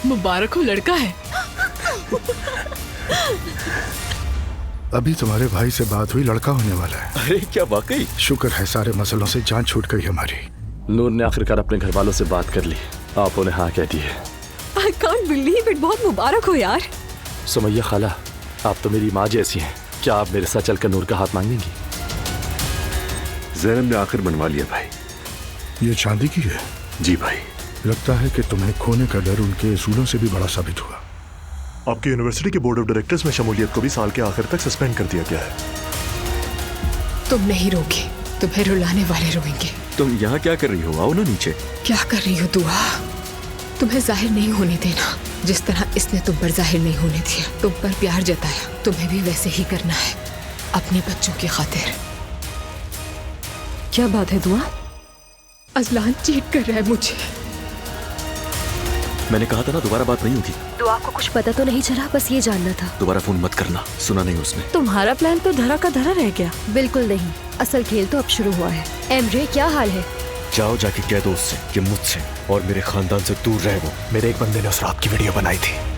मुबारक हो, लड़का है। अभी तुम्हारे भाई से बात हुई, लड़का होने वाला है। अरे क्या वाकई? शुक्र है, सारे मसलों से जान छूट गई हमारी। नूर ने आखिरकार अपने घर वालों से बात कर ली, आप उन्हें हाँ कह दिए। I can't believe it, बहुत मुबारक हो यार। सुमैया खाला, आप तो मेरी माँ जैसी हैं, क्या आप मेरे साथ चलकर नूर का हाथ मांगेंगी? ज़ैनब ने आखिर बनवा लिया भाई। ये चांदी की है? जी भाई। लगता है कि तुम्हें खोने का डर उनके असूलों से भी बड़ा साबित हुआ। आपकी यूनिवर्सिटी के बोर्ड ऑफ डायरेक्टर्स में शमूलियत को भी साल के आखिर तक सस्पेंड कर दिया गया है। तुम नहीं रोगे, तुम्हें रुलाने वाले रोएंगे। तुम यहाँ क्या कर रही हो? आओ ना नीचे। क्या कर रही हो दुआ? तुम्हें जाहिर नहीं होने देना, जिस तरह इसने तुम पर जाहिर नहीं होने दिया। तुम पर प्यार जताया, तुम्हें भी वैसे ही करना है, अपने बच्चों की खातिर। क्या बात है दुआ? अजलान चीट कर रहा है मुझे। मैंने कहा था ना दोबारा बात नहीं होगी। दुआ को कुछ पता तो नहीं चला, बस ये जानना था। दोबारा फोन मत करना, सुना नहीं उसने। तुम्हारा प्लान तो धरा का धरा रह गया। बिल्कुल नहीं, असल खेल तो अब शुरू हुआ है। एमरे क्या हाल है? जाओ जाके कह दो उससे कि मुझसे और मेरे खानदान से दूर रहे वो। मेरे एक बंदे ने उस रात की वीडियो बनाई थी।